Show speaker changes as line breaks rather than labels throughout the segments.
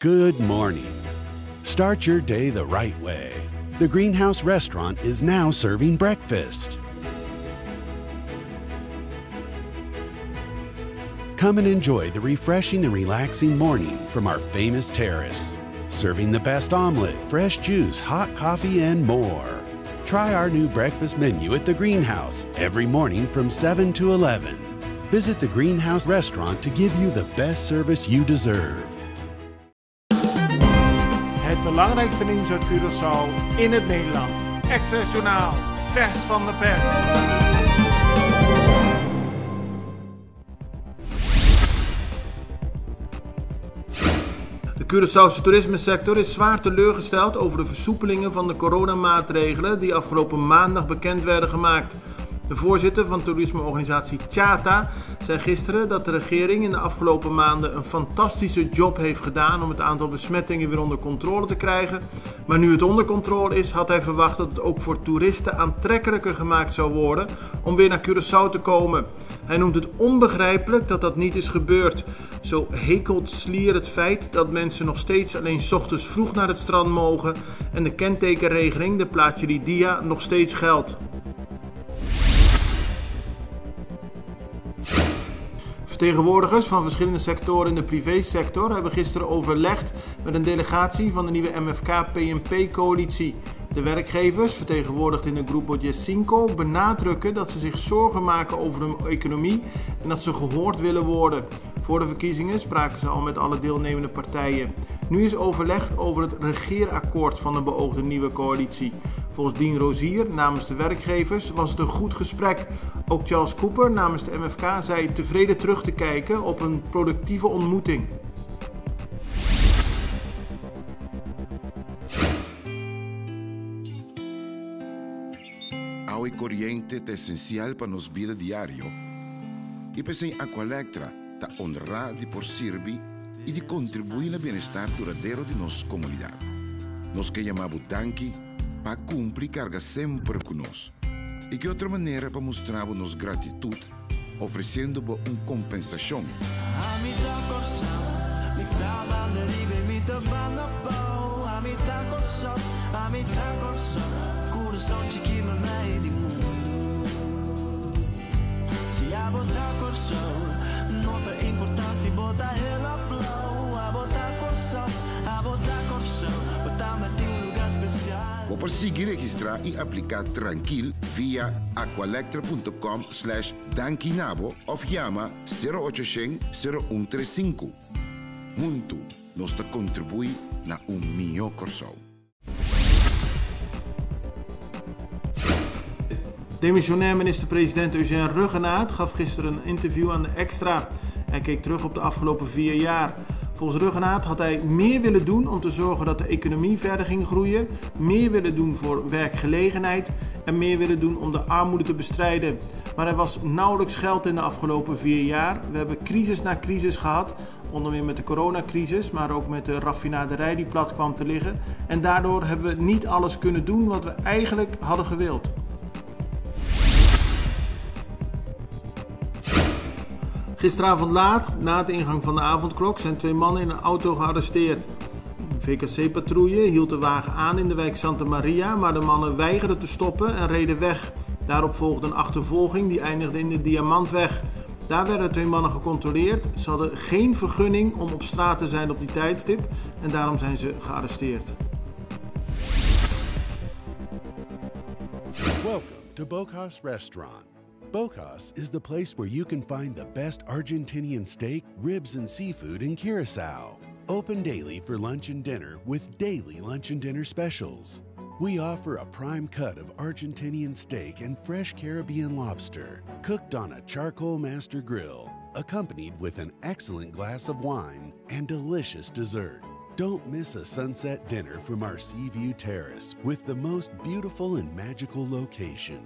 Good morning. Start your day the right way. The Greenhouse Restaurant is now serving breakfast. Come and enjoy the refreshing and relaxing morning from our famous terrace. Serving the best omelet, fresh juice, hot coffee, and more. Try our new breakfast menu at the Greenhouse every morning from 7 to 11. Visit the Greenhouse Restaurant to give you the best service you deserve.
Het belangrijkste nieuws uit Curaçao in het Nederland. Access Journaal, vers van de pers. De Curaçaose toerismesector is zwaar teleurgesteld over de versoepelingen van de coronamaatregelen die afgelopen maandag bekend werden gemaakt. De voorzitter van toerismeorganisatie Tjata zei gisteren dat de regering in de afgelopen maanden een fantastische job heeft gedaan om het aantal besmettingen weer onder controle te krijgen. Maar nu het onder controle is, had hij verwacht dat het ook voor toeristen aantrekkelijker gemaakt zou worden om weer naar Curaçao te komen. Hij noemt het onbegrijpelijk dat dat niet is gebeurd. Zo hekelt Slier het feit dat mensen nog steeds alleen 's ochtends vroeg naar het strand mogen en de kentekenregeling, de Plaatje Dia, nog steeds geldt. Vertegenwoordigers van verschillende sectoren in de privésector hebben gisteren overlegd met een delegatie van de nieuwe MFK-PNP-coalitie. De werkgevers, vertegenwoordigd in de Grupo G5, benadrukken dat ze zich zorgen maken over hun economie en dat ze gehoord willen worden. Voor de verkiezingen spraken ze al met alle deelnemende partijen. Nu is overlegd over het regeerakkoord van de beoogde nieuwe coalitie. Volgens Dien Rozier namens de werkgevers was het een goed gesprek. Ook Charles Cooper namens de MFK zei tevreden terug te kijken op een productieve ontmoeting.
Agua y corriente é essencial para nos vida diário. E pensei em Aqualectra, ta honra de por servir e de contribuir no bem-estar duradouro de nossa comunidade. Nós que chamamos danke para cumprir carga sempre conosco. E que outra maneira para mostrar nossa gratitude, oferecendo uma compensação. Vou conseguir registrar e aplicar tranquilo via aqualectra.com/dankinabo of llama 0800-0135. Muito nos te contribui na melhor Curaçao.
Demissionair minister-president Eugène Ruggenaat gaf gisteren een interview aan de Extra. Hij keek terug op de afgelopen 4 jaar. Volgens Ruggenaat had hij meer willen doen om te zorgen dat de economie verder ging groeien, meer willen doen voor werkgelegenheid en meer willen doen om de armoede te bestrijden. Maar er was nauwelijks geld in de afgelopen 4 jaar. We hebben crisis na crisis gehad, onder meer met de coronacrisis, maar ook met de raffinaderij die plat kwam te liggen. En daardoor hebben we niet alles kunnen doen wat we eigenlijk hadden gewild. Gisteravond laat, na de ingang van de avondklok, zijn 2 mannen in een auto gearresteerd. Een VKC-patrouille hield de wagen aan in de wijk Santa Maria, maar de mannen weigerden te stoppen en reden weg. Daarop volgde een achtervolging die eindigde in de Diamantweg. Daar werden 2 mannen gecontroleerd. Ze hadden geen vergunning om op straat te zijn op die tijdstip en daarom zijn ze gearresteerd.
Welcome to Bocas Restaurant. Bocas is the place where you can find the best Argentinian steak, ribs, and seafood in Curaçao. Open daily for lunch and dinner with daily lunch and dinner specials. We offer a prime cut of Argentinian steak and fresh Caribbean lobster, cooked on a charcoal master grill, accompanied with an excellent glass of wine and delicious dessert. Don't miss a sunset dinner from our Seaview Terrace with the most beautiful and magical location.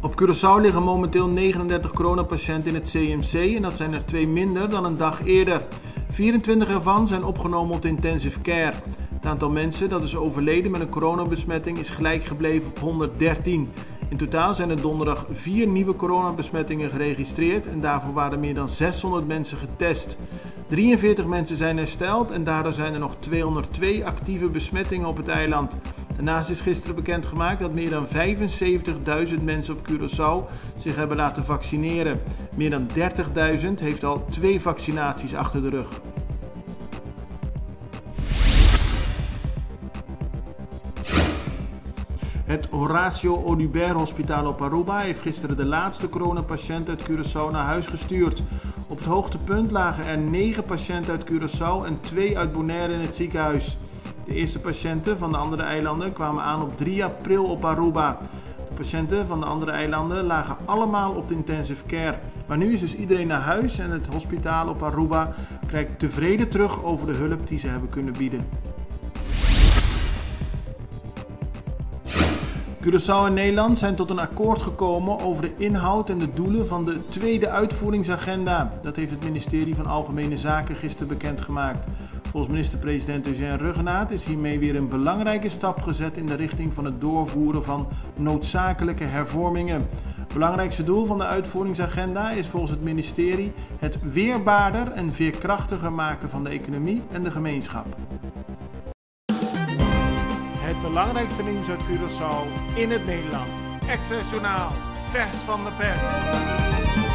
Op Curaçao liggen momenteel 39 coronapatiënten in het CMC en dat zijn er 2 minder dan een dag eerder. 24 ervan zijn opgenomen op de intensive care. Het aantal mensen dat is overleden met een coronabesmetting is gelijk gebleven op 113. In totaal zijn er donderdag 4 nieuwe coronabesmettingen geregistreerd en daarvoor waren meer dan 600 mensen getest. 43 mensen zijn hersteld en daardoor zijn er nog 202 actieve besmettingen op het eiland. Daarnaast is gisteren bekendgemaakt dat meer dan 75.000 mensen op Curaçao zich hebben laten vaccineren. Meer dan 30.000 heeft al 2 vaccinaties achter de rug. Het Horacio Audubert Hospital op Aruba heeft gisteren de laatste coronapatiënt uit Curaçao naar huis gestuurd. Op het hoogtepunt lagen er 9 patiënten uit Curaçao en 2 uit Bonaire in het ziekenhuis. De eerste patiënten van de andere eilanden kwamen aan op 3 april op Aruba. De patiënten van de andere eilanden lagen allemaal op de intensive care. Maar nu is dus iedereen naar huis en het hospitaal op Aruba kijkt tevreden terug over de hulp die ze hebben kunnen bieden. Curaçao en Nederland zijn tot een akkoord gekomen over de inhoud en de doelen van de tweede uitvoeringsagenda. Dat heeft het ministerie van Algemene Zaken gisteren bekendgemaakt. Volgens minister-president Eugène Ruggenaat is hiermee weer een belangrijke stap gezet in de richting van het doorvoeren van noodzakelijke hervormingen. Het belangrijkste doel van de uitvoeringsagenda is volgens het ministerie het weerbaarder en veerkrachtiger maken van de economie en de gemeenschap. Het belangrijkste nieuws uit Curaçao in het Nederland. Extra Journaal, vers van de pers.